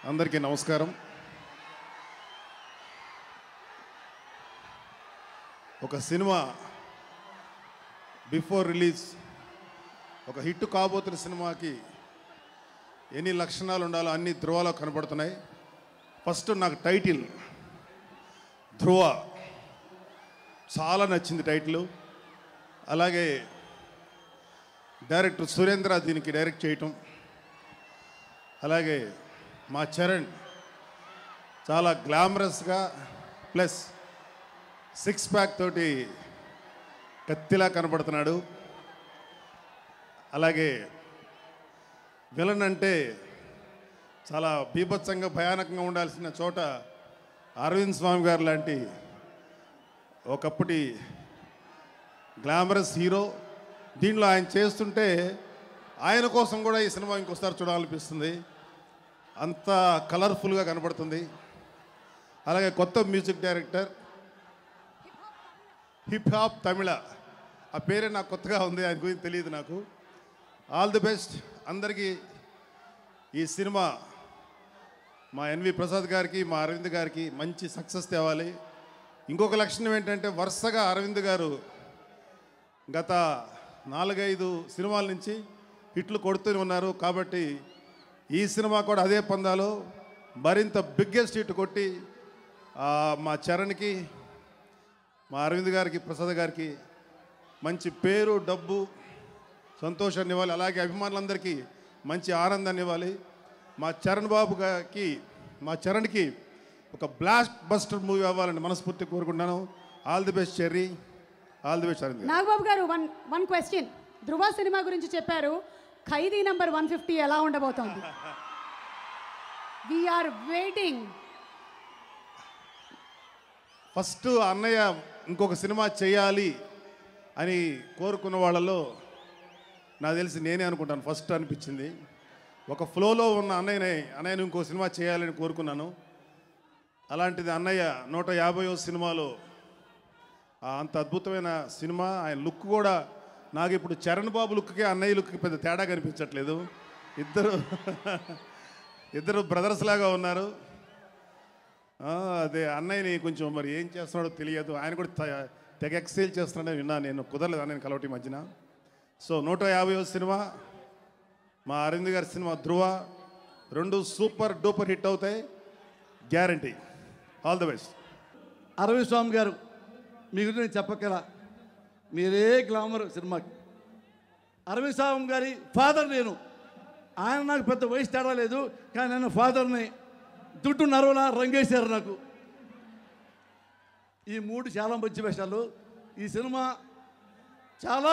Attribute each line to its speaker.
Speaker 1: అందరికీ నమస్కారం. ఒక సినిమా బిఫోర్ రిలీజ్ ఒక హిట్ కాబోతున్న సినిమాకి ఎన్ని లక్షణాలు ఉండాలో అన్ని ధ్రువాలో కనబడుతున్నాయి. ఫస్ట్ నాకు టైటిల్ ధ్రువ చాలా నచ్చింది టైటిల్. అలాగే డైరెక్టర్ సురేంద్ర దీనికి డైరెక్ట్ చేయటం, అలాగే మా చరణ్ చాలా గ్లామరస్గా ప్లస్ 6 ప్యాక్ తోటి కత్తిలా కనబడుతున్నాడు. అలాగే విలన్ అంటే చాలా బీభత్సంగా భయానకంగా ఉండాల్సిన చోట అరవింద్ స్వామి గారు లాంటి ఒకప్పటి గ్లామరస్ హీరో. దీనిలో ఆయన చేస్తుంటే ఆయన కోసం కూడా ఈ సినిమా ఇంకోసారి చూడాలనిపిస్తుంది. అంత కలర్ఫుల్గా కనబడుతుంది. అలాగే కొత్త మ్యూజిక్ డైరెక్టర్, హిప్ హాప్ తమిళ, ఆ పేరే నాకు కొత్తగా ఉంది, ఆయన గురించి తెలియదు నాకు. ఆల్ ది బెస్ట్ అందరికీ. ఈ సినిమా మా ఎన్వి ప్రసాద్ గారికి, మా అరవింద్ గారికి మంచి సక్సెస్ తేవాలి. ఇంకొక లక్షణం ఏంటంటే వరుసగా అరవింద్ గారు గత 4-5 సినిమాల నుంచి హిట్లు కొడుతూనే ఉన్నారు. కాబట్టి ఈ సినిమా కూడా అదే పందాలో మరింత బిగ్గెస్ట్ హిట్ కొట్టి మా చరణ్కి, మా అరవింద్ గారికి, ప్రసాద్ గారికి మంచి పేరు, డబ్బు, సంతోషాన్ని ఇవ్వాలి. అలాగే అభిమానులందరికీ మంచి ఆనందాన్ని ఇవ్వాలి. మా చరణ్ బాబు గారికి, మా చరణ్కి ఒక బ్లాస్ట్ బస్టర్ మూవీ అవ్వాలని మనస్ఫూర్తి కోరుకుంటున్నాను. All the best Cherry, all the best Aravind.
Speaker 2: Nagababu గారు వన్ క్వశ్చన్. ధ్రువ సినిమా గురించి చెప్పారు, ఖైదీ నంబర్ 150 ఎలా ఉండబోతోంది? We are waiting.
Speaker 1: ఫస్ట్ అన్నయ్య ఇంకొక సినిమా చేయాలి అని కోరుకున్న వాళ్ళలో నాకు తెలిసి నేనే అనుకుంటాను. ఫస్ట్ అనిపించింది ఒక ఫ్లోలో ఉన్న అన్నయ్యను ఇంకో సినిమా చేయాలని కోరుకున్నాను. అలాంటిది అన్నయ్య 150వ సినిమాలో అంత అద్భుతమైన సినిమా. ఆయన లుక్ కూడా నాకు ఇప్పుడు చరణ్ బాబు లుక్కి అన్నయ్య లుక్కి పెద్ద తేడా కనిపించట్లేదు. ఇద్దరు బ్రదర్స్ లాగా ఉన్నారు. అదే అన్నయ్యని కొంచెం మరి ఏం చేస్తున్నాడో తెలియదు. ఆయన కూడా తెగ ఎక్సైల్ చేస్తున్నాడని విన్నాను. నేను కుదరలేదు అన్నయ్యని కలవటి మధ్యన. సో 150వ సినిమా మా అరవింద్ గారి cinema Dhruva, 2 super duper hit అవుతాయి, guarantee. All the best.
Speaker 3: Aravind Swamy గారు, మీ గురించి నేను చెప్పగల, మీరే గ్లామర్ సినిమాకి. అరవింద్ స్వామి గారి ఫాదర్ నేను. ఆయన నాకు పెద్ద వయసు తేడా లేదు, కానీ నేను ఫాదర్ని. దుడ్డు నరవలా రంగేశారు నాకు. ఈ 3 చాలా మంచి వేషాలు. ఈ సినిమా చాలా